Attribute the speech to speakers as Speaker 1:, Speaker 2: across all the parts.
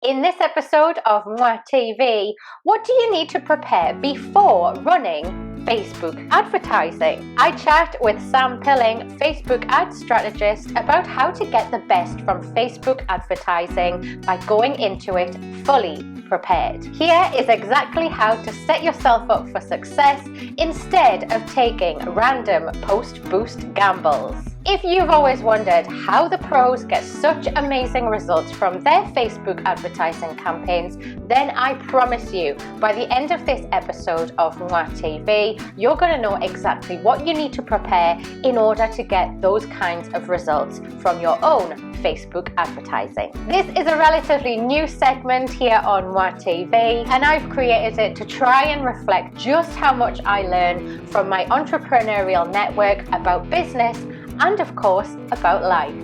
Speaker 1: In this episode of Moi TV, what do you need to prepare before running Facebook advertising? I chat with Sam Pilling, Facebook ad strategist, about how to get the best from Facebook advertising by going into it fully prepared. Here is exactly how to set yourself up for success instead of taking random post-boost gambles. If you've always wondered how the pros get such amazing results from their Facebook advertising campaigns, then I promise you, by the end of this episode of Moi TV, you're going to know exactly what you need to prepare in order to get those kinds of results from your own Facebook advertising. This is a relatively new segment here on Moi TV, and I've created it to try and reflect just how much I learn from my entrepreneurial network about business and of course about life.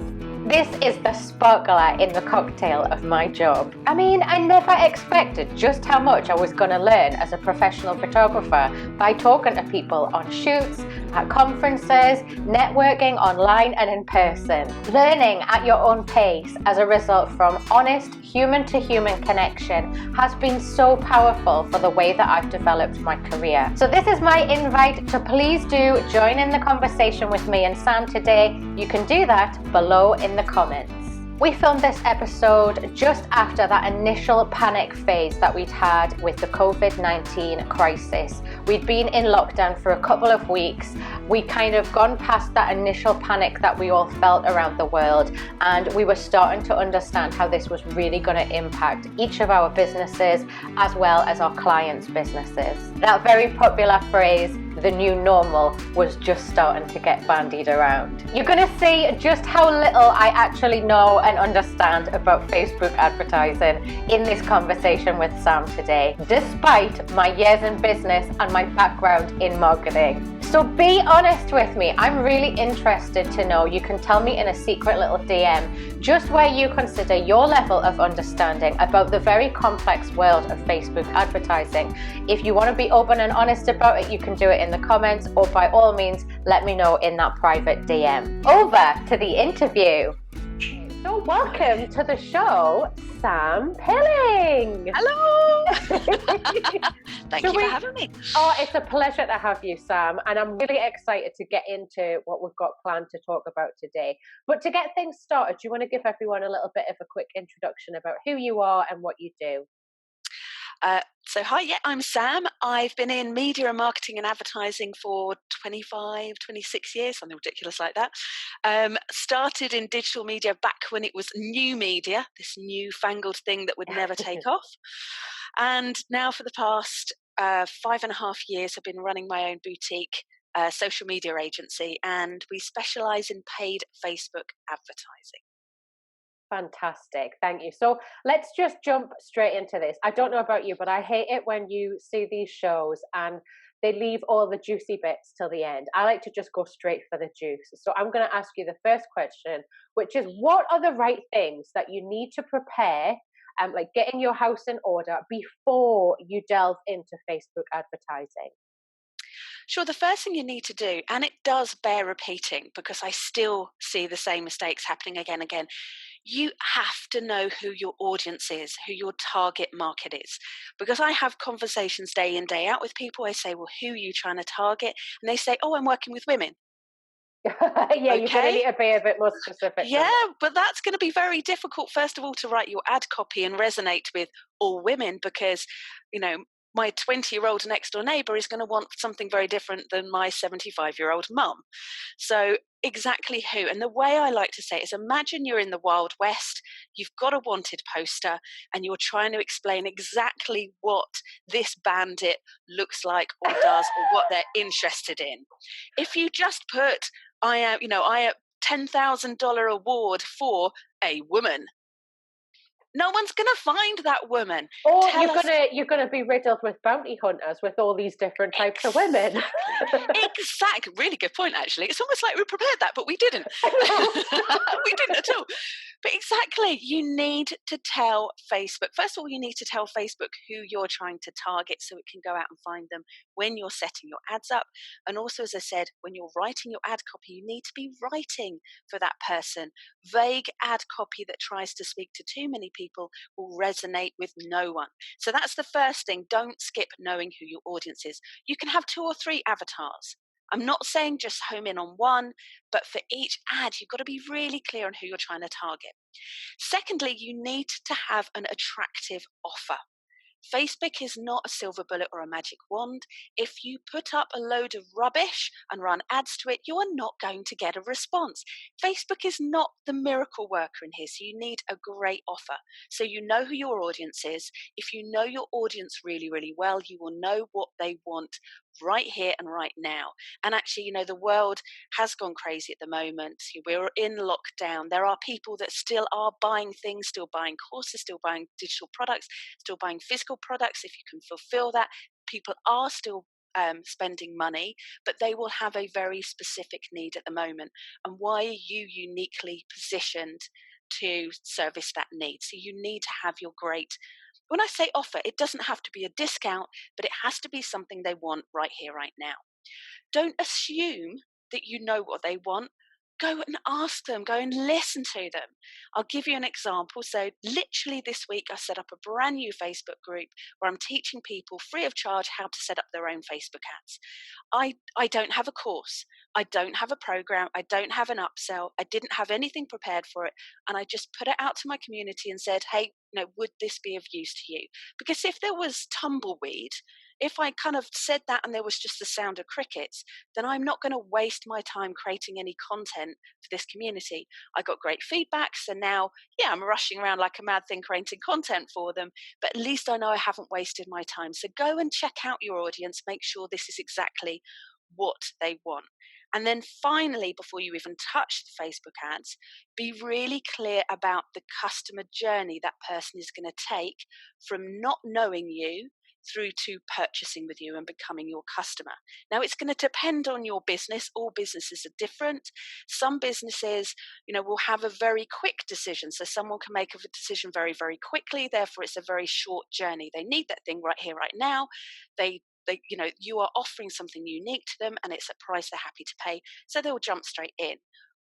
Speaker 1: This is the sparkler in the cocktail of my job. I mean, I never expected just how much I was going to learn as a professional photographer by talking to people on shoots, at conferences, networking online and in person. Learning at your own pace as a result from honest human-to-human connection has been so powerful for the way that I've developed my career. So this is my invite to please do join in the conversation with me and Sam today. You can do that below in the comments. We filmed this episode just after that initial panic phase that we'd had with the COVID-19 crisis. We'd been in lockdown for a couple of weeks. We'd kind of gone past that initial panic that we all felt around the world, and we were starting to understand how this was really going to impact each of our businesses as well as our clients' businesses. That very popular phrase, the new normal, was just starting to get bandied around. You're going to see just how little I actually know and understand about Facebook advertising in this conversation with Sam today, despite my years in business and my background in marketing. So be honest with me. I'm really interested to know. You can tell me in a secret little DM just where you consider your level of understanding about the very complex world of Facebook advertising. If you want to be open and honest about it, you can do it in the comments, or by all means, let me know in that private DM. Over to the interview. So welcome to the show, Sam Pilling.
Speaker 2: Hello. Thank you for having me.
Speaker 1: Oh, it's a pleasure to have you, Sam. And I'm really excited to get into what we've got planned to talk about today. But to get things started, do you want to give everyone a little bit of a quick introduction about who you are and what you do?
Speaker 2: So hi, I'm Sam. I've been in media and marketing and advertising for 25, 26 years, something ridiculous like that. Started in digital media back when it was new media, this newfangled thing that would never take off. And now for the past 5.5 years, I've been running my own boutique social media agency, and we specialise in paid Facebook advertising.
Speaker 1: Fantastic. Thank you. So let's just jump straight into this. I don't know about you, but I hate it when you see these shows and they leave all the juicy bits till the end. I like to just go straight for the juice. So I'm going to ask you the first question, which is, what are the right things that you need to prepare, like getting your house in order before you delve into Facebook advertising?
Speaker 2: Sure, the first thing you need to do, and it does bear repeating because I still see the same mistakes happening again and again, you have to know who your audience is, who your target market is. Because I have conversations day in, day out with people. I say, well, who are you trying to target? And they say, oh, I'm working with women.
Speaker 1: Yeah, okay. You're going to need to be a bit more specific.
Speaker 2: Yeah, but that's going to be very difficult, first of all, to write your ad copy and resonate with all women because, you know, my 20-year-old next door neighbour is going to want something very different than my 75-year-old mum. So exactly who. And the way I like to say it is, imagine you're in the Wild West, you've got a wanted poster, and you're trying to explain exactly what this bandit looks like or does or what they're interested in. If you just put, I am $10,000 award for a woman, no one's going to find that woman.
Speaker 1: Or you're gonna be riddled with bounty hunters with all these different types of women.
Speaker 2: Exactly. Really good point, actually. It's almost like we prepared that, but we didn't. We didn't at all. But exactly, you need to tell Facebook. First of all, you need to tell Facebook who you're trying to target so it can go out and find them when you're setting your ads up. And also, as I said, when you're writing your ad copy, you need to be writing for that person. Vague ad copy that tries to speak to too many people people will resonate with no one. So that's the first thing. Don't skip knowing who your audience is. You can have 2 or 3 avatars. I'm not saying just home in on one, but for each ad, you've got to be really clear on who you're trying to target. Secondly, you need to have an attractive offer. Facebook is not a silver bullet or a magic wand. If you put up a load of rubbish and run ads to it, you are not going to get a response. Facebook is not the miracle worker in here, so you need a great offer. So you know who your audience is. If you know your audience really, really well, you will know what they want right here and right now. And actually, you know, the world has gone crazy at the moment. We're in lockdown. There are people that still are buying things, still buying courses, still buying digital products, still buying physical products. If you can fulfill that, people are still spending money, but they will have a very specific need at the moment. And why are you uniquely positioned to service that need? So you need to have your great, when I say offer, it doesn't have to be a discount, but it has to be something they want right here, right now. Don't assume that you know what they want. Go and ask them, go and listen to them. I'll give you an example. So literally this week, I set up a brand new Facebook group where I'm teaching people free of charge how to set up their own Facebook ads. I don't have a course. I don't have a program. I don't have an upsell. I didn't have anything prepared for it. And I just put it out to my community and said, hey, would this be of use to you? Because if there was tumbleweed, if I kind of said that and there was just the sound of crickets, then I'm not going to waste my time creating any content for this community. I got great feedback. So now, yeah, I'm rushing around like a mad thing creating content for them, but at least I know I haven't wasted my time. So go and check out your audience, make sure this is exactly what they want. And then finally, before you even touch the Facebook ads, be really clear about the customer journey that person is going to take from not knowing you through to purchasing with you and becoming your customer. Now, it's going to depend on your business. All businesses are different. Some businesses, will have a very quick decision. So someone can make a decision very, very quickly. Therefore, it's a very short journey. They need that thing right here, right now. You are offering something unique to them and it's a price they're happy to pay. So they'll jump straight in.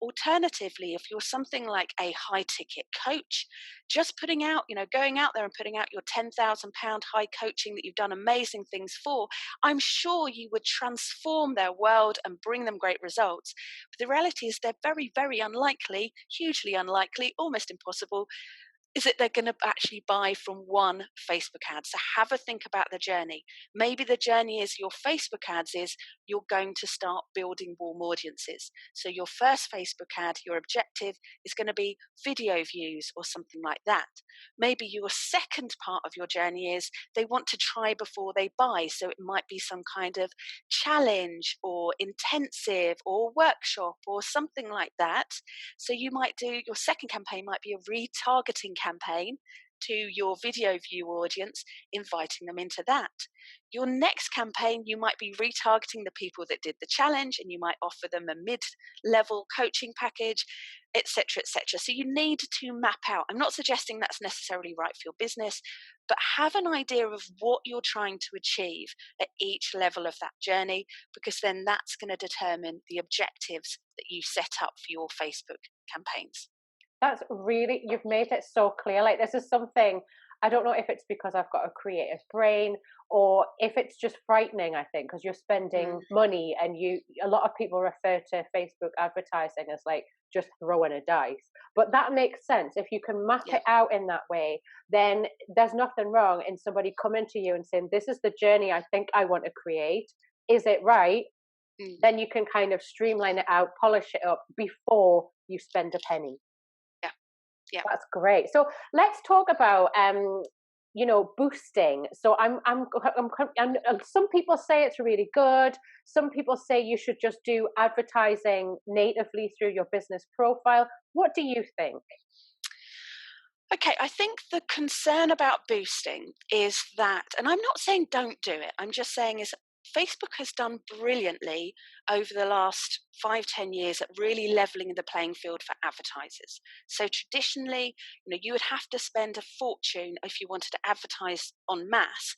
Speaker 2: Alternatively, if you're something like a high ticket coach, just going out there and putting out your £10,000 high coaching that you've done amazing things for, I'm sure you would transform their world and bring them great results. But the reality is they're very, very unlikely, hugely unlikely, almost impossible, is that they're going to actually buy from one Facebook ad. So have a think about the journey. Maybe the journey is your Facebook ads is you're going to start building warm audiences. So your first Facebook ad, your objective is going to be video views or something like that. Maybe your second part of your journey is they want to try before they buy. So it might be some kind of challenge or intensive or workshop or something like that. So you might do, your second campaign might be a retargeting campaign to your video view audience, inviting them into that. Your next campaign, you might be retargeting the people that did the challenge and you might offer them a mid-level coaching package, etc., etc. So you need to map out. I'm not suggesting that's necessarily right for your business, but have an idea of what you're trying to achieve at each level of that journey, because then that's going to determine the objectives that you set up for your Facebook campaigns.
Speaker 1: That's really, you've made it so clear. Like, this is something, I don't know if it's because I've got a creative brain or if it's just frightening, I think, because you're spending money and a lot of people refer to Facebook advertising as like just throwing a dice. But that makes sense. If you can map it out in that way, then there's nothing wrong in somebody coming to you and saying, this is the journey I think I want to create. Is it right? Then you can kind of streamline it out, polish it up before you spend a penny.
Speaker 2: Yeah,
Speaker 1: that's great. So let's talk about boosting. So I'm some people say it's really good. Some people say you should just do advertising natively through your business profile. What do you think?
Speaker 2: Okay, I think the concern about boosting is that, and I'm not saying don't do it, I'm just saying is Facebook has done brilliantly over the last 5-10 years at really leveling the playing field for advertisers. So traditionally, you would have to spend a fortune if you wanted to advertise en masse,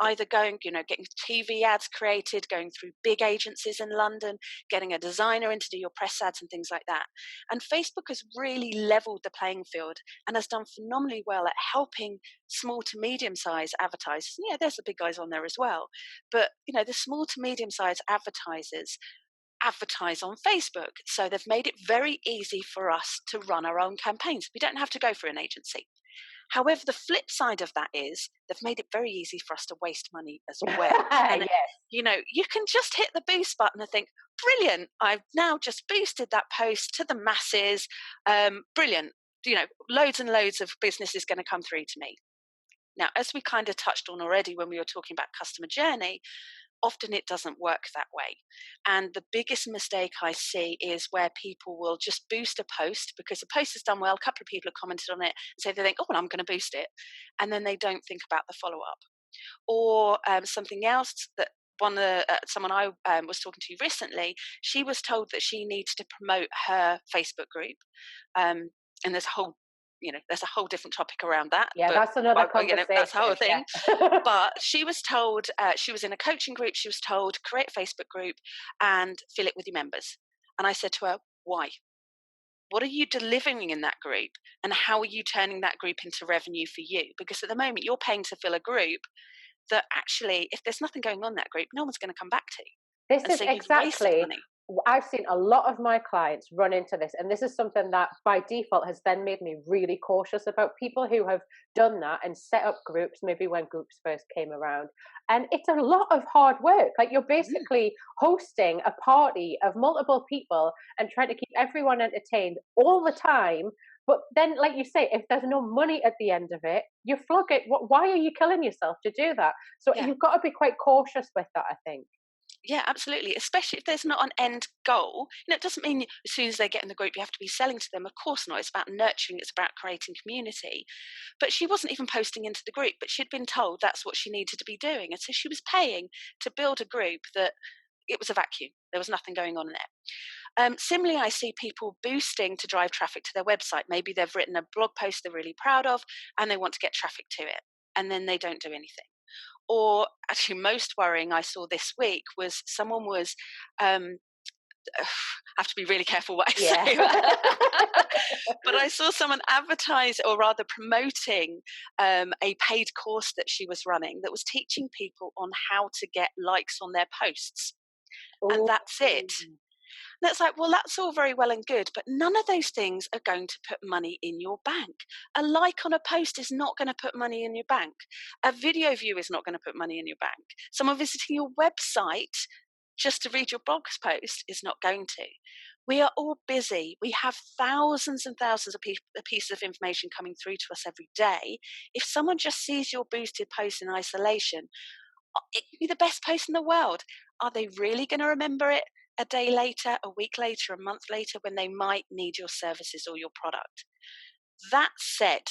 Speaker 2: either getting TV ads created, going through big agencies in London, getting a designer in to do your press ads and things like that. And Facebook has really leveled the playing field and has done phenomenally well at helping small to medium-sized advertisers. And yeah, there's the big guys on there as well. But, the small to medium-sized advertisers advertise on Facebook. So they've made it very easy for us to run our own campaigns. We don't have to go through an agency. However, the flip side of that is they've made it very easy for us to waste money as well. And,
Speaker 1: yes.
Speaker 2: You can just hit the boost button and think, brilliant, I've now just boosted that post to the masses. Brilliant. Loads and loads of business is going to come through to me. Now, as we kind of touched on already when we were talking about customer journey, often it doesn't work that way. And the biggest mistake I see is where people will just boost a post because the post has done well, a couple of people have commented on it, and so they think, oh, well, I'm going to boost it. And then they don't think about the follow-up. Or something else that someone I was talking to recently, she was told that she needs to promote her Facebook group. And there's a whole different topic around that.
Speaker 1: Yeah, but, that's another conversation.
Speaker 2: That's the whole thing.
Speaker 1: Yeah.
Speaker 2: But she was told, she was in a coaching group, she was told, create a Facebook group and fill it with your members. And I said to her, why? What are you delivering in that group? And how are you turning that group into revenue for you? Because at the moment, you're paying to fill a group that actually, if there's nothing going on in that group, no one's going to come back to.
Speaker 1: This is exactly, I've seen a lot of my clients run into this, and this is something that by default has then made me really cautious about people who have done that and set up groups, maybe when groups first came around. And it's a lot of hard work. Like, you're basically hosting a party of multiple people and trying to keep everyone entertained all the time. But then, like you say, if there's no money at the end of it, you flog it. Why are you killing yourself to do that? So you've got to be quite cautious with that, I think.
Speaker 2: Yeah, absolutely. Especially if there's not an end goal. It doesn't mean as soon as they get in the group, you have to be selling to them. Of course not. It's about nurturing. It's about creating community. But she wasn't even posting into the group, but she'd been told that's what she needed to be doing. And so she was paying to build a group that it was a vacuum. There was nothing going on in it. Similarly, I see people boosting to drive traffic to their website. Maybe they've written a blog post they're really proud of and they want to get traffic to it. And then they don't do anything. Or actually, most worrying I saw this week was someone was, I have to be really careful what I say, but I saw someone advertise, or rather promoting, a paid course that she was running that was teaching people on how to get likes on their posts. Ooh. And that's it. And it's like, well, that's all very well and good, but none of those things are going to put money in your bank. A like on a post is not going to put money in your bank. A video view is not going to put money in your bank. Someone visiting your website just to read your blog post is not going to. We are all busy. We have thousands and thousands of pieces of information coming through to us every day. If someone just sees your boosted post in isolation, it could be the best post in the world. Are they really going to remember it a day later, a week later, a month later, when they might need your services or your product? That said,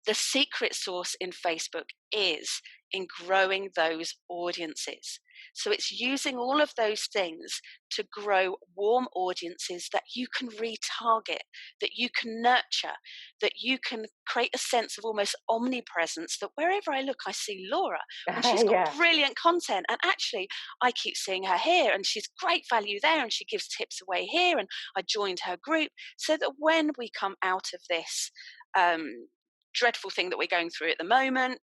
Speaker 2: the secret sauce in Facebook is in growing those audiences. So it's using all of those things to grow warm audiences that you can retarget, that you can nurture, that you can create a sense of almost omnipresence, that wherever I look, I see Laura, and she's got brilliant content. And actually, I keep seeing her here, and she's great value there, and she gives tips away here, and I joined her group, so that when we come out of this dreadful thing that we're going through at the moment,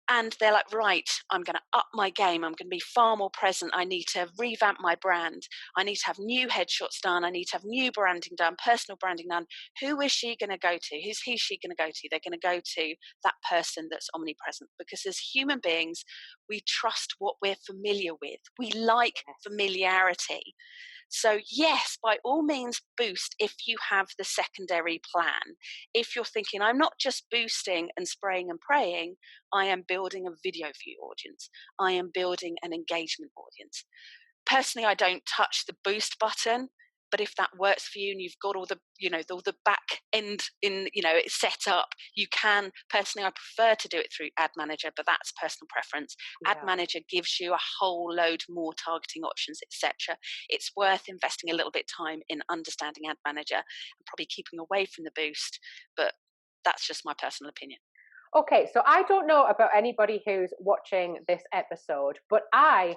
Speaker 2: and they're like, right, I'm going to up my game. I'm going to be far more present. I need to revamp my brand. I need to have new headshots done. I need to have new branding done, personal branding done. Who is she going to go to? Who's she going to go to? They're going to go to that person that's omnipresent, because as human beings, we trust what we're familiar with. We like familiarity. So yes, by all means boost if you have the secondary plan. If you're thinking, I'm not just boosting and spraying and praying, I am building a video view audience. I am building an engagement audience. Personally, I don't touch the boost button, But if that works for you and you've got all the, all the back end it's set up, you can. Personally, I prefer to do it through Ad Manager, but that's personal preference.
Speaker 1: Yeah.
Speaker 2: Ad Manager gives you a whole load more targeting options, etc. It's worth investing a little bit of time in understanding Ad Manager and probably keeping away from the Boost, but that's just my personal opinion.
Speaker 1: Okay, so I don't know about anybody who's watching this episode, but I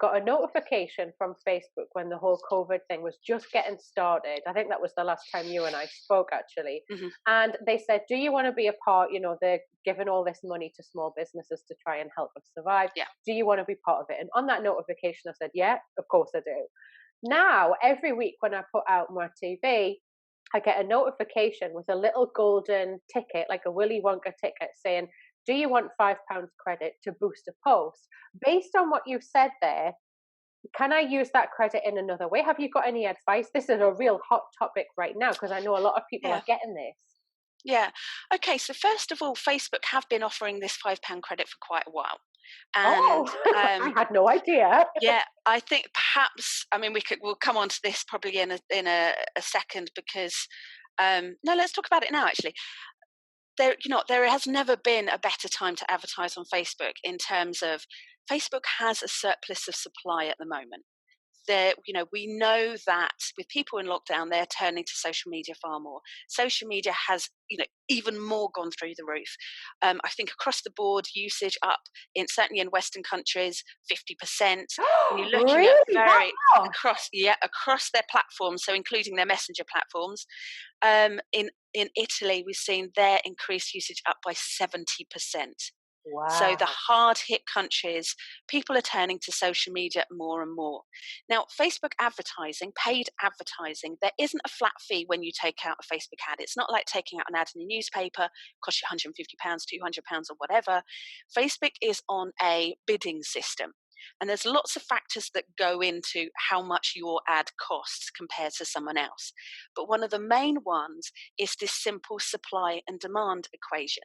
Speaker 1: got a notification from Facebook when the whole COVID thing was just getting started. I think that was the last time you and I spoke, actually.
Speaker 2: Mm-hmm.
Speaker 1: And they said, do you want to be a part? They're giving all this money to small businesses to try and help them survive.
Speaker 2: Yeah.
Speaker 1: Do you want to be part of it? And on that notification, I said, yeah, of course I do. Now, every week when I put out my TV, I get a notification with a little golden ticket, like a Willy Wonka ticket, saying, do you want £5 credit to boost a post? Based on what you said there, can I use that credit in another way? Have you got any advice? This is a real hot topic right now because I know a lot of people are getting this.
Speaker 2: Yeah. Okay. So first of all, Facebook have been offering this £5 credit for quite a while. And
Speaker 1: I had no idea.
Speaker 2: Yeah, I think perhaps, we'll come on to this probably in a second, because no, let's talk about it now. Actually, there has never been a better time to advertise on Facebook. In terms of, Facebook has a surplus of supply at the moment. We know that with people in lockdown, they're turning to social media far more. Social media has, even more gone through the roof. I think across the board, usage up certainly in Western countries, 50%. And you're looking
Speaker 1: really?
Speaker 2: at across their platforms, so including their messenger platforms. In Italy, we've seen their increased usage up by 70%.
Speaker 1: Wow.
Speaker 2: So the hard hit countries, people are turning to social media more and more. Now, Facebook advertising, paid advertising, there isn't a flat fee when you take out a Facebook ad. It's not like taking out an ad in a newspaper, costs you £150, £200 or whatever. Facebook is on a bidding system. And there's lots of factors that go into how much your ad costs compared to someone else. But one of the main ones is this simple supply and demand equation.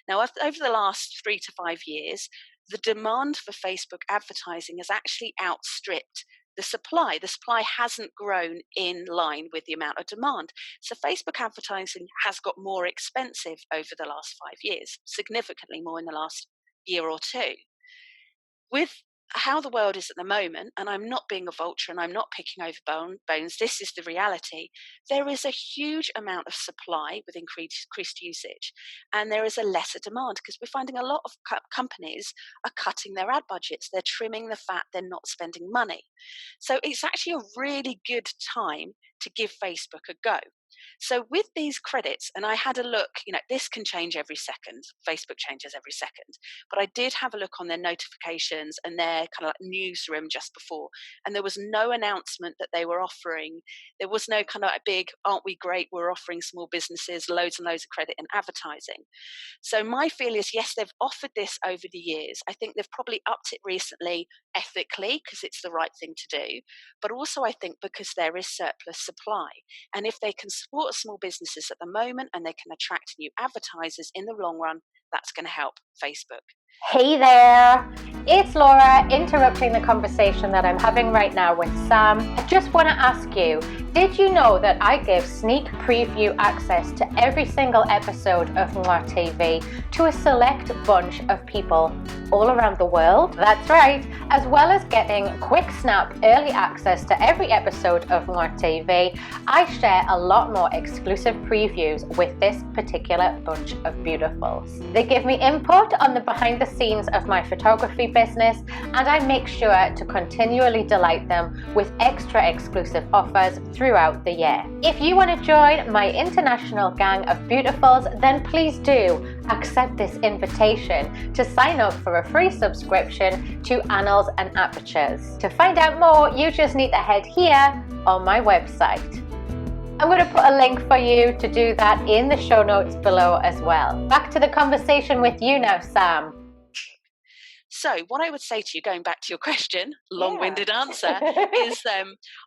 Speaker 2: Now, over the last 3 to 5 years, the demand for Facebook advertising has actually outstripped the supply. The supply hasn't grown in line with the amount of demand. So Facebook advertising has got more expensive over the last 5 years, significantly more in the last year or two. With how the world is at the moment, and I'm not being a vulture and I'm not picking over bones, this is the reality. There is a huge amount of supply with increased usage, and there is a lesser demand because we're finding a lot of companies are cutting their ad budgets. They're trimming the fat, they're not spending money. So it's actually a really good time to give Facebook a go. So with these credits, and I had a look, this can change every second. Facebook changes every second. But I did have a look on their notifications and their kind of like newsroom just before. And there was no announcement that they were offering. There was no kind of like big, aren't we great? We're offering small businesses loads and loads of credit in advertising. So my feel is, yes, they've offered this over the years. I think they've probably upped it recently ethically because it's the right thing to do. But also I think because there is surplus supply. And if they can support small businesses at the moment and they can attract new advertisers in the long run, that's going to help Facebook.
Speaker 1: Hey there, it's Laura interrupting the conversation that I'm having right now with Sam. I just want to ask you, did you know that I give sneak preview access to every single episode of Moi TV to a select bunch of people all around the world? That's right, as well as getting quick snap early access to every episode of Moi TV, I share a lot more exclusive previews with this particular bunch of beautifuls. They give me input on the behind the scenes of my photography business, and I make sure to continually delight them with extra exclusive offers throughout the year. If you want to join my international gang of beautifuls, then please do accept this invitation to sign up for a free subscription to Annals and Apertures. To find out more, you just need to head here on my website. I'm going to put a link for you to do that in the show notes below as well. Back to the conversation with you now, Sam.
Speaker 2: So what I would say to you, going back to your question, long-winded answer, is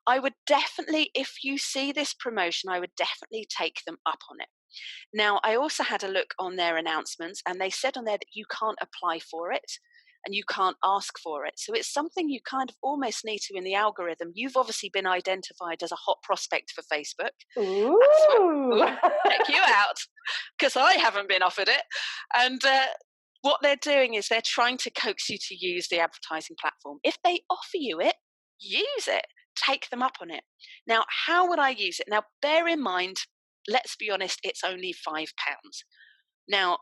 Speaker 2: I would definitely, if you see this promotion, I would definitely take them up on it. Now, I also had a look on their announcements, and they said on there that you can't apply for it. and you can't ask for it. So it's something you kind of almost need to in the algorithm. You've obviously been identified as a hot prospect for Facebook. That's
Speaker 1: Ooh.
Speaker 2: check you out, because I haven't been offered it. And what they're doing is they're trying to coax you to use the advertising platform. If they offer you it, use it. Take them up on it. Now, how would I use it? Now, bear in mind, let's be honest, it's only £5. Now,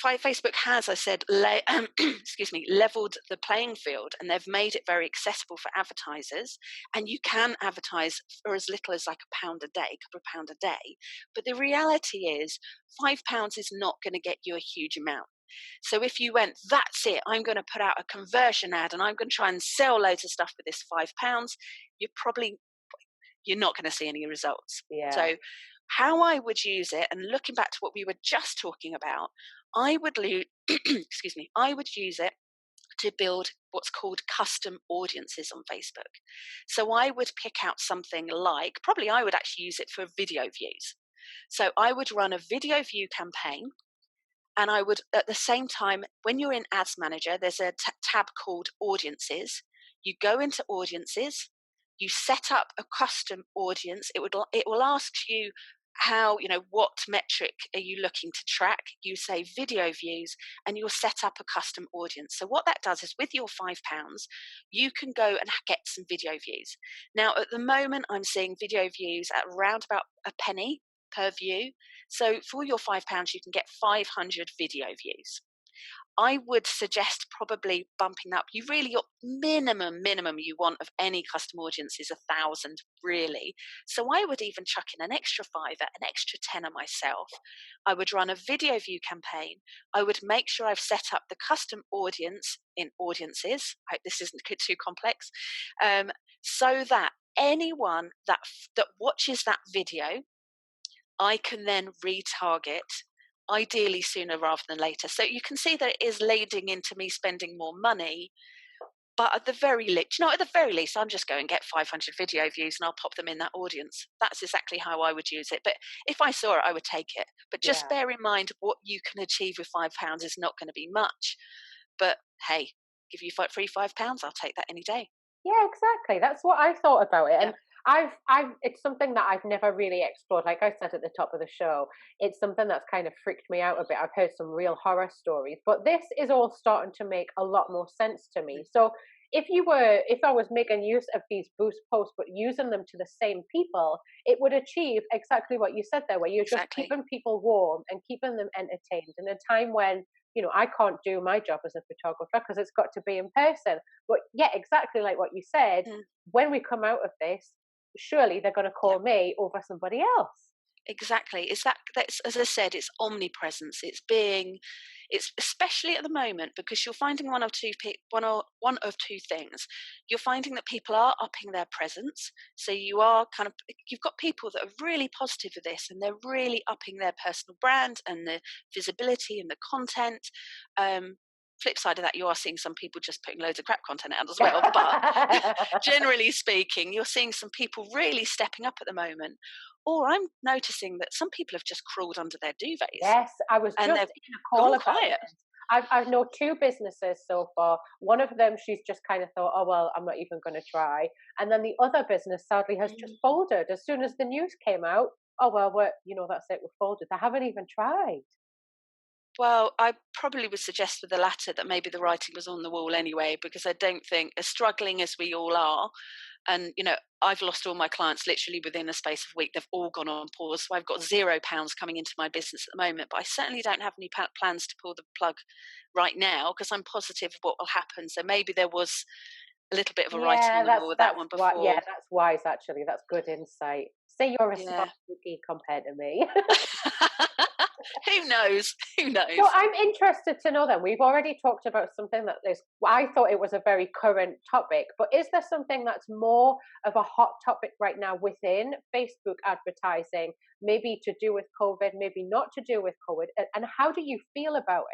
Speaker 2: Facebook has, I said, leveled the playing field, and they've made it very accessible for advertisers. And you can advertise for as little as like £1 a day, a couple of pounds a day. But the reality is, £5 is not going to get you a huge amount. So if you went, that's it, I'm going to put out a conversion ad and I'm going to try and sell loads of stuff with this £5, you're not going to see any results.
Speaker 1: Yeah.
Speaker 2: So how I would use it, and looking back to what we were just talking about, I would I would use it to build what's called custom audiences on Facebook. So I would pick out something like, probably I would actually use it for video views. So I would run a video view campaign. And I would, at the same time, when you're in Ads Manager, there's a tab called Audiences. You go into Audiences, you set up a custom audience. It will ask you what metric are you looking to track? You say video views, and you'll set up a custom audience. So what that does is, with your £5, you can go and get some video views. Now, at the moment, I'm seeing video views at around about a penny per view. So for your £5, you can get 500 video views. I would suggest probably bumping up. You really, your minimum you want of any custom audience is 1,000, really. So I would even chuck in an extra £5, an extra £10 myself. I would run a video view campaign. I would make sure I've set up the custom audience in Audiences. I hope this isn't too complex. So that anyone that watches that video, I can then retarget, ideally sooner rather than later. So you can see that it is leading into me spending more money. But at the very least, I'm just going to get 500 video views and I'll pop them in that audience. That's exactly how I would use it. But if I saw it, I would take it. But just bear in mind, what you can achieve with £5 is not going to be much. But hey, give you free £5, I'll take that any day.
Speaker 1: Yeah, exactly. That's what I thought about it. And it's something that I've never really explored. Like I said at the top of the show, it's something that's kind of freaked me out a bit. I've heard some real horror stories, but this is all starting to make a lot more sense to me. So if I was making use of these boost posts, but using them to the same people, it would achieve exactly what you said there, where you're just keeping people warm and keeping them entertained in a time when, I can't do my job as a photographer because it's got to be in person. But yeah, exactly like what you said, when we come out of this, surely they're going to call me over somebody else.
Speaker 2: Exactly. That's, as I said, it's omnipresence. It's especially at the moment, because you're finding one of two things. You're finding that people are upping their presence. So you've got people that are really positive with this, and they're really upping their personal brand and the visibility and the content. Flip side of that, you are seeing some people just putting loads of crap content out as well. But generally speaking, you're seeing some people really stepping up at the moment. Or I'm noticing that some people have just crawled under their duvets.
Speaker 1: Yes, I was just in a call about it. I've known 2 businesses so far. One of them, she's just kind of thought, oh, well, I'm not even going to try. And then the other business, sadly, has just folded. As soon as the news came out, oh, well, that's it, we're folded. They haven't even tried.
Speaker 2: Well, I probably would suggest with the latter that maybe the writing was on the wall anyway, because I don't think, as struggling as we all are, and I've lost all my clients literally within a space of a week. They've all gone on pause. So I've got £0 coming into my business at the moment, but I certainly don't have any plans to pull the plug right now, because I'm positive of what will happen. So maybe there was a little bit of a writing on the wall with that one before.
Speaker 1: That's wise, actually. That's good insight. Say you're a smart cookie compared to me.
Speaker 2: Who knows?
Speaker 1: So I'm interested to know then, we've already talked about something I thought it was a very current topic, but is there something that's more of a hot topic right now within Facebook advertising, maybe to do with COVID, maybe not to do with COVID, and how do you feel about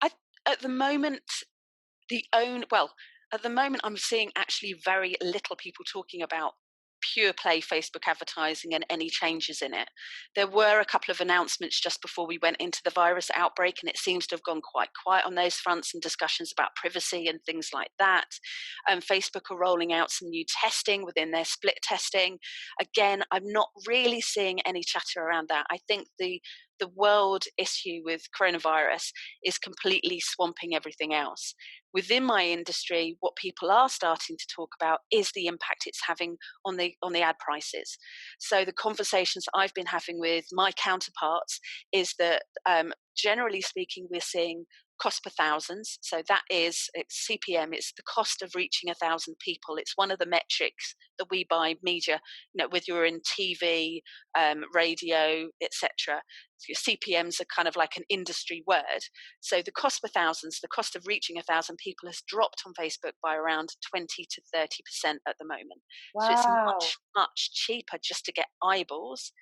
Speaker 1: it?
Speaker 2: At the moment, I'm seeing actually very little people talking about pure play Facebook advertising and any changes in it. There were a couple of announcements just before we went into the virus outbreak, and it seems to have gone quite quiet on those fronts, and discussions about privacy and things like that. Facebook are rolling out some new testing within their split testing. Again, I'm not really seeing any chatter around that. I think the world issue with coronavirus is completely swamping everything else. Within my industry, what people are starting to talk about is the impact it's having on the ad prices. So the conversations I've been having with my counterparts is that generally speaking, we're seeing cost per thousands. So that is, it's CPM, it's the cost of reaching 1,000 people. It's one of the metrics that we buy media, whether you're in TV, radio, etc. So your CPMs are kind of like an industry word. So the cost per thousands, the cost of reaching 1,000 people has dropped on Facebook by around 20 to 30% at the moment.
Speaker 1: Wow.
Speaker 2: So it's much, much cheaper just to get eyeballs.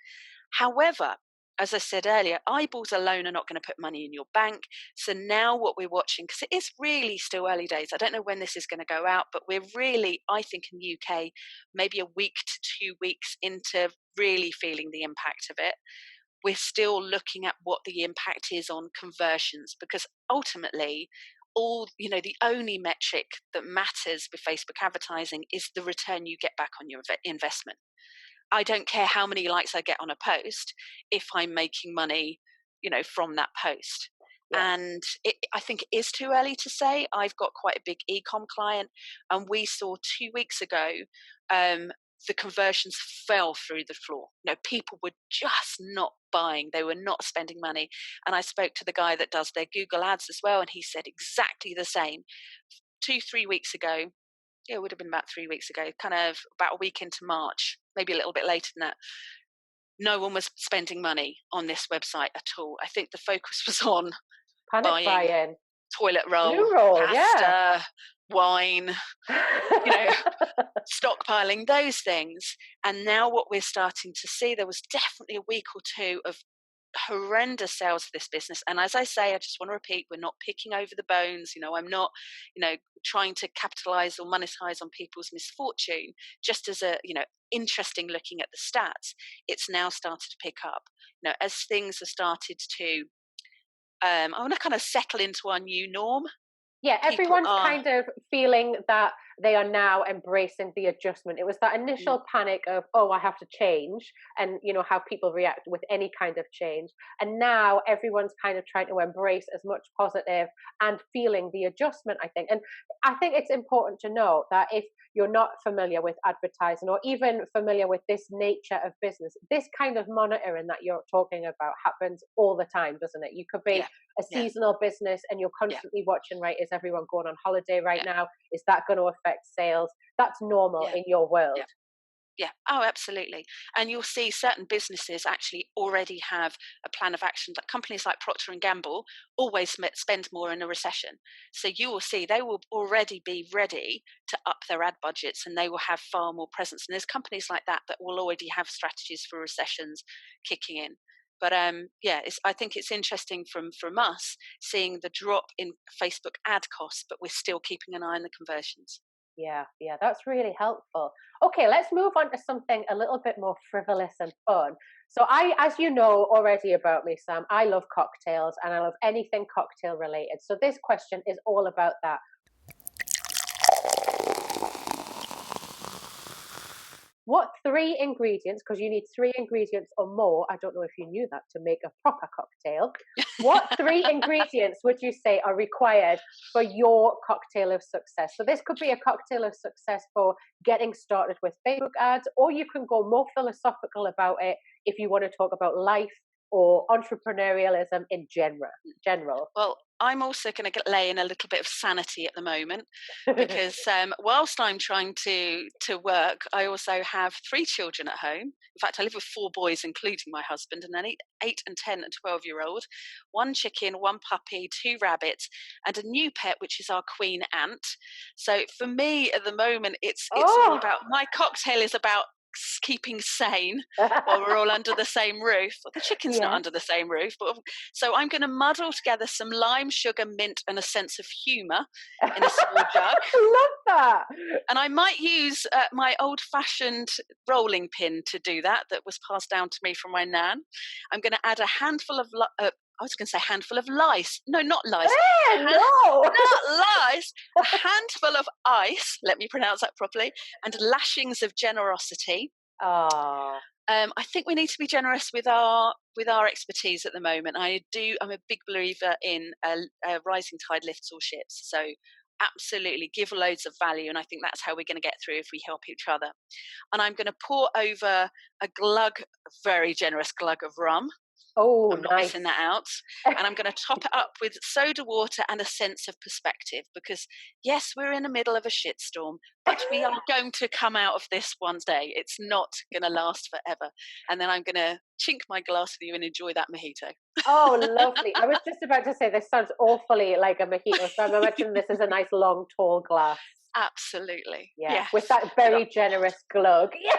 Speaker 2: However, as I said earlier, eyeballs alone are not going to put money in your bank. So now what we're watching, because it is really still early days, I don't know when this is going to go out, but we're really, I think in the UK, maybe a week to 2 weeks into really feeling the impact of it. We're still looking at what the impact is on conversions, because ultimately, the only metric that matters with Facebook advertising is the return you get back on your investment. I don't care how many likes I get on a post if I'm making money, from that post. Yeah. And I think it is too early to say. I've got quite a big e-com client, and we saw 2 weeks ago the conversions fell through the floor. People were just not buying. They were not spending money. And I spoke to the guy that does their Google ads as well, and he said exactly the same. 2-3 weeks ago, it would have been about 3 weeks ago, kind of about a week into March, maybe a little bit later than that. No one was spending money on this website at all. I think the focus was on buying toilet roll, pasta, wine, stockpiling those things. And now what we're starting to see, there was definitely a week or two of horrendous sales for this business. And as I say, I just want to repeat, we're not picking over the bones. I'm not, trying to capitalize or monetize on people's misfortune. Just as interesting looking at the stats, it's now started to pick up. As things have started to, I want to kind of settle into our new norm.
Speaker 1: Yeah, everyone's kind of feeling that they are now embracing the adjustment. It was that initial panic of, I have to change, and how people react with any kind of change. And now everyone's kind of trying to embrace as much positive and feeling the adjustment, I think. And I think it's important to know that if you're not familiar with advertising, or even familiar with this nature of business, this kind of monitoring that you're talking about happens all the time, doesn't it? You could be a seasonal business and you're constantly watching, right, is everyone going on holiday right now? Is that going to affect sales? That's normal in your world.
Speaker 2: Yeah. Oh, absolutely. And you'll see certain businesses actually already have a plan of action. That companies like Procter & Gamble always spend more in a recession. So you will see they will already be ready to up their ad budgets, and they will have far more presence. And there's companies like that will already have strategies for recessions kicking in. But I think it's interesting from us seeing the drop in Facebook ad costs, but we're still keeping an eye on the conversions.
Speaker 1: Yeah, that's really helpful. Okay, let's move on to something a little bit more frivolous and fun. So as you know already about me, Sam, I love cocktails and I love anything cocktail related. So this question is all about that. What 3 ingredients, because you need 3 ingredients or more, I don't know if you knew that, to make a proper cocktail. What 3 ingredients would you say are required for your cocktail of success? So this could be a cocktail of success for getting started with Facebook ads, or you can go more philosophical about it if you want to talk about life or entrepreneurialism in general.
Speaker 2: Well, I'm also going to lay in a little bit of sanity at the moment, because whilst I'm trying to work, I also have 3 children at home. In fact, I live with 4 boys, including my husband, and an 8 and 10 and 12-year-old, 1 chicken, 1 puppy, 2 rabbits, and a new pet, which is our queen ant. So for me at the moment, it's all about, my cocktail is about keeping sane while we're all under the same roof. Well, the chicken's not under the same roof, but so I'm going to muddle together some lime, sugar, mint, and a sense of humour in a small jug.
Speaker 1: I love that.
Speaker 2: And I might use my old-fashioned rolling pin to do that was passed down to me from my nan. I'm going to add a handful of I was going to say handful of lice. No, not lice.
Speaker 1: No,
Speaker 2: not lice. A handful of ice. Let me pronounce that properly. And lashings of generosity.
Speaker 1: Oh.
Speaker 2: I think we need to be generous with our expertise at the moment. I'm a big believer in a rising tide lifts all ships. So absolutely give loads of value, and I think that's how we're going to get through if we help each other. And I'm going to pour over a very generous glug of rum.
Speaker 1: Oh,
Speaker 2: I'm not missing that out. And I'm going to top it up with soda water and a sense of perspective, because yes, we're in the middle of a shitstorm, but we are going to come out of this one day. It's not going to last forever. And then I'm going to chink my glass with you and enjoy that mojito.
Speaker 1: Oh, lovely. I was just about to say, this sounds awfully like a mojito, so I'm imagining this is a nice long tall glass.
Speaker 2: Absolutely.
Speaker 1: Yeah.
Speaker 2: Yes.
Speaker 1: With that very generous glug.
Speaker 2: Yes.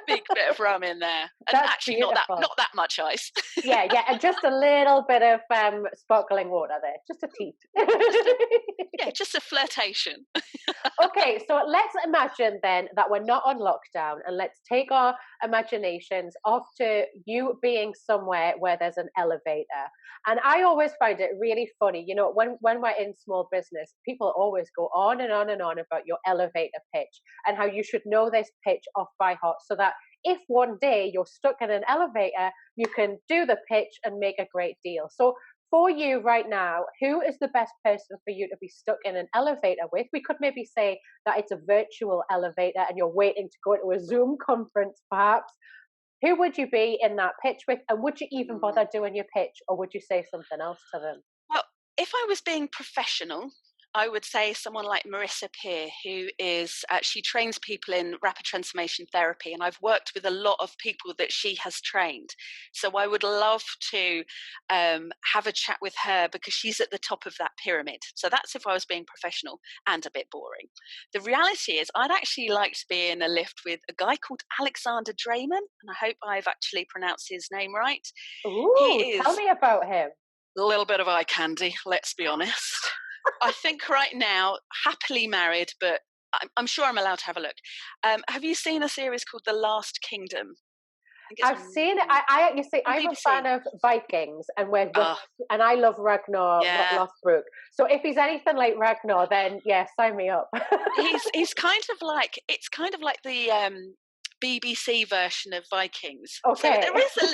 Speaker 2: Big bit of rum in there. And
Speaker 1: That's
Speaker 2: actually
Speaker 1: beautiful.
Speaker 2: not that much ice.
Speaker 1: Yeah, and just a little bit of sparkling water there. Just a teat.
Speaker 2: Just a flirtation.
Speaker 1: Okay, so let's imagine then that we're not on lockdown, and let's take our imaginations off to you being somewhere where there's an elevator. And I always find it really funny, when we're in small business, people always go on and on and on about your elevator pitch and how you should know this pitch off by heart, so that if one day you're stuck in an elevator, you can do the pitch and make a great deal. So for you right now, who is the best person for you to be stuck in an elevator with? We could maybe say that it's a virtual elevator and you're waiting to go into a Zoom conference, perhaps. Who would you be in that pitch with? And would you even bother doing your pitch, or would you say something else to them?
Speaker 2: Well, if I was being professional, I would say someone like Marissa Peer, who she trains people in rapid transformation therapy, and I've worked with a lot of people that she has trained. So I would love to have a chat with her, because she's at the top of that pyramid. So that's if I was being professional and a bit boring. The reality is I'd actually like to be in a lift with a guy called Alexander Drayman, and I hope I've actually pronounced his name right.
Speaker 1: Ooh, tell me about him.
Speaker 2: A little bit of eye candy, let's be honest. I think right now, happily married, but I'm sure I'm allowed to have a look. Have you seen a series called The Last Kingdom?
Speaker 1: I've seen it. I'm a fan of Vikings, and and I love Ragnar Lothbrok. So if he's anything like Ragnar, then sign me up.
Speaker 2: he's kind of like the BBC version of Vikings.
Speaker 1: Okay.
Speaker 2: So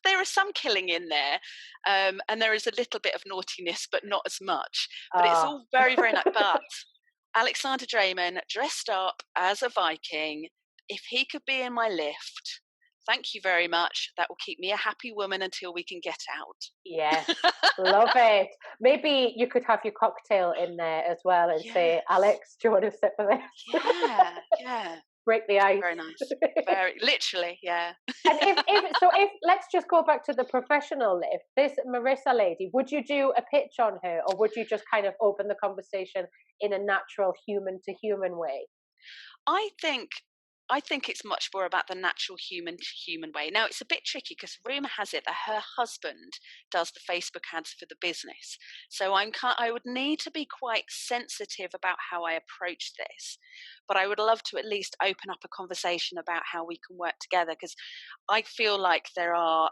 Speaker 2: there is some killing in there, and there is a little bit of naughtiness, but not as much. But it's all very, very nice. But Alexander Drayman dressed up as a Viking, if he could be in my lift, thank you very much. That will keep me a happy woman until we can get out.
Speaker 1: Yes, love it. Maybe you could have your cocktail in there as well and say, Alex, do you want to sip of this?
Speaker 2: Yeah.
Speaker 1: Break the ice.
Speaker 2: Very nice. Very literally, yeah.
Speaker 1: And if let's just go back to the professional lift. This Marissa lady, would you do a pitch on her, or would you just kind of open the conversation in a natural human to human way?
Speaker 2: I think it's much more about the natural human to human way. Now, it's a bit tricky because rumour has it that her husband does the Facebook ads for the business. So I would need to be quite sensitive about how I approach this. But I would love to at least open up a conversation about how we can work together, because I feel like there are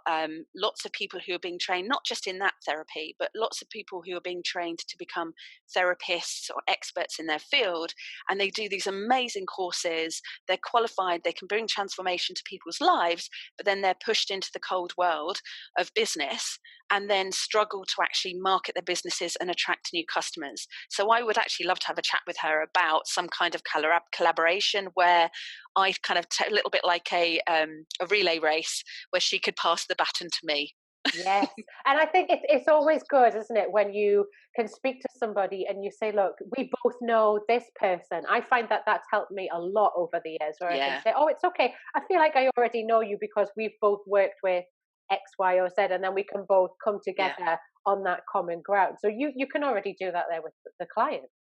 Speaker 2: lots of people who are being trained, not just in that therapy, but lots of people who are being trained to become therapists or experts in their field. And they do these amazing courses. They're qualified, they can bring transformation to people's lives, but then they're pushed into the cold world of business and then struggle to actually market their businesses and attract new customers. So I would actually love to have a chat with her about some kind of collaboration where I kind of a little bit like a relay race where she could pass the baton to me.
Speaker 1: Yes, and I think it's always good, isn't it, when you can speak to somebody and you say, look, we both know this person. I find that that's helped me a lot over the years, where I can say, oh, it's okay, I feel like I already know you because we've both worked with X, Y, or Z, and then we can both come together on that common ground. So you can already do that there with the clients.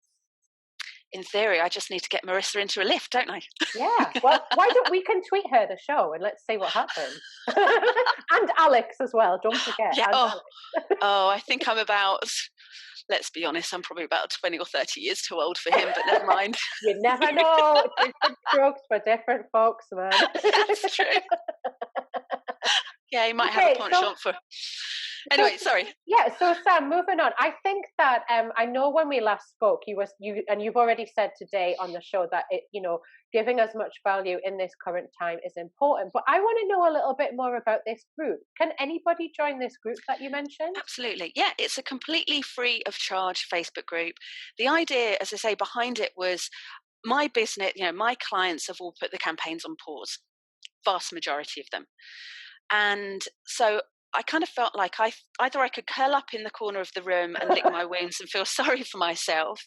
Speaker 2: in theory, I just need to get Marissa into a lift, don't I?
Speaker 1: Yeah. Well, why don't we can tweet her the show and let's see what happens. And Alex as well. Don't forget.
Speaker 2: Yeah.
Speaker 1: And
Speaker 2: Oh,
Speaker 1: Alex.
Speaker 2: I think I'm about, let's be honest, I'm probably about 20 or 30 years too old for him, but never mind.
Speaker 1: You never know. Different strokes for different folks, man.
Speaker 2: That's true. Yeah, he might have a penchant for. Anyway, sorry.
Speaker 1: Yeah, so Sam, moving on. I think that I know when we last spoke, you've already said today on the show that giving as much value in this current time is important. But I want to know a little bit more about this group. Can anybody join this group that you mentioned?
Speaker 2: Absolutely. Yeah, it's a completely free of charge Facebook group. The idea, as I say, behind it was my business, my clients have all put the campaigns on pause, vast majority of them. And so I kind of felt like either I could curl up in the corner of the room and lick my wounds and feel sorry for myself,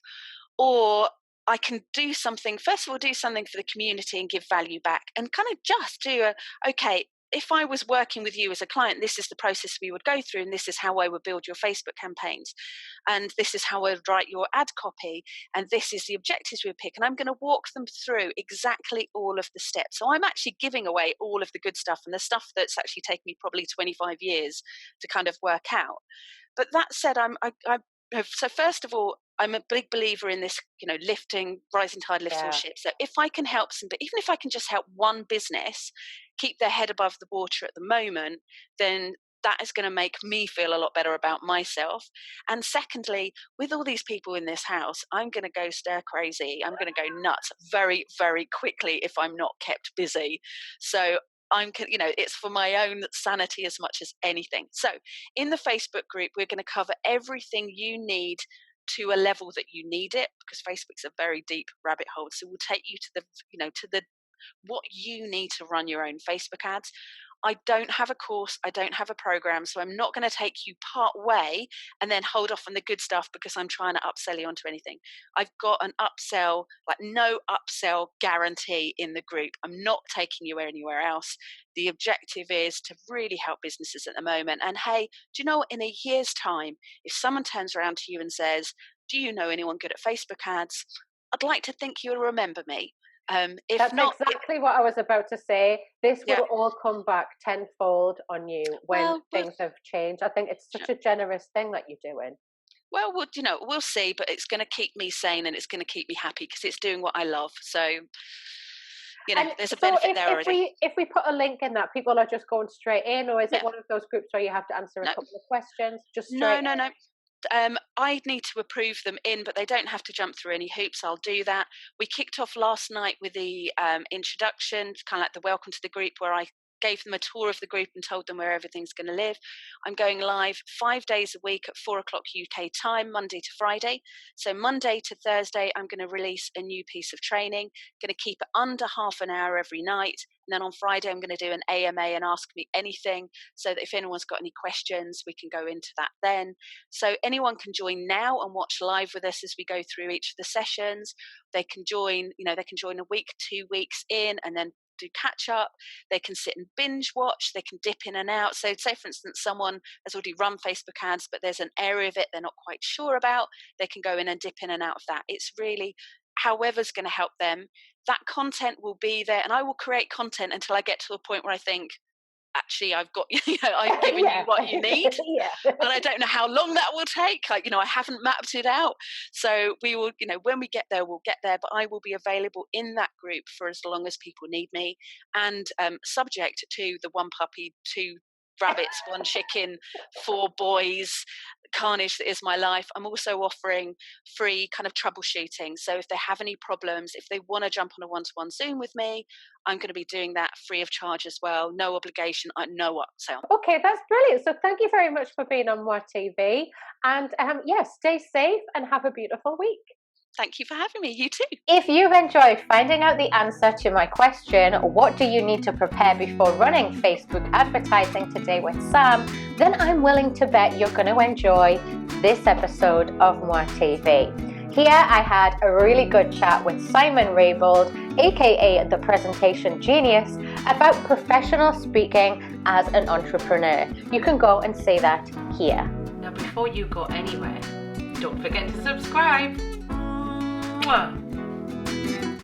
Speaker 2: or I can do something for the community and give value back, and kind of just do okay, if I was working with you as a client, this is the process we would go through, and this is how I would build your Facebook campaigns, and this is how I would write your ad copy, and this is the objectives we would pick, and I'm going to walk them through exactly all of the steps. So I'm actually giving away all of the good stuff and the stuff that's actually taken me probably 25 years to kind of work out. But that said, so first of all, I'm a big believer in this, rising tide lifts all ships. So if I can help even if I can just help one business keep their head above the water at the moment, then that is going to make me feel a lot better about myself. And secondly, with all these people in this house, I'm going to go stir crazy. I'm going to go nuts very, very quickly if I'm not kept busy. So it's for my own sanity as much as anything. So in the Facebook group, we're going to cover everything you need to a level that you need it, because Facebook's a very deep rabbit hole. So we'll take you to the what you need to run your own Facebook ads. I don't have a course, I don't have a program, so I'm not going to take you part way and then hold off on the good stuff because I'm trying to upsell you onto anything. I've got an upsell, no upsell guarantee in the group. I'm not taking you anywhere else. The objective is to really help businesses at the moment. And hey, do you know what? In a year's time, if someone turns around to you and says, do you know anyone good at Facebook ads? I'd like to think you'll remember me.
Speaker 1: That's exactly what I was about to say. This will all come back tenfold on you when things have changed. I think it's such a generous thing that you're doing.
Speaker 2: Well, we'll see, but it's going to keep me sane and it's going to keep me happy because it's doing what I love. So, there's a benefit there already.
Speaker 1: If we put a link in that, people are just going straight in, or is it one of those groups where you have to answer a couple of questions? Just straight
Speaker 2: No. I need to approve them in, but they don't have to jump through any hoops. I'll do that. We kicked off last night with the introduction, kind of like the welcome to the group, where I gave them a tour of the group and told them where everything's going to live. I'm going live 5 days a week at 4 o'clock UK time, Monday to Friday. So Monday to Thursday, I'm going to release a new piece of training, going to keep it under half an hour every night. And then on Friday, I'm going to do an AMA and ask me anything, so that if anyone's got any questions, we can go into that then. So anyone can join now and watch live with us as we go through each of the sessions. They can join, they can join a week, 2 weeks in, and then do catch up. They can sit and binge watch. They can dip in and out. So say, for instance, someone has already run Facebook ads, but there's an area of it they're not quite sure about. They can go in and dip in and out of that. It's really however's going to help them. That content will be there, and I will create content until I get to a point where I think, actually, I've got, I've given you what you need. And I don't know how long that will take. I haven't mapped it out. So we will, when we get there, we'll get there. But I will be available in that group for as long as people need me, and subject to the 1 puppy, 2 rabbits, 1 chicken, 4 boys carnage that is my life. I'm also offering free kind of troubleshooting. So if they have any problems, if they want to jump on a one-to-one Zoom with me, I'm going to be doing that free of charge as well. No obligation, no upsell.
Speaker 1: Okay, that's brilliant. So thank you very much for being on Moi TV. And stay safe and have a beautiful week.
Speaker 2: Thank you for having me. You too.
Speaker 1: If you've enjoyed finding out the answer to my question, what do you need to prepare before running Facebook advertising today with Sam, then I'm willing to bet you're going to enjoy this episode of Moi TV. Here I had a really good chat with Simon Raybould, aka the Presentation Genius, about professional speaking as an entrepreneur. You can go and see that here.
Speaker 3: Now, before you go anywhere, don't forget to subscribe. Mwah.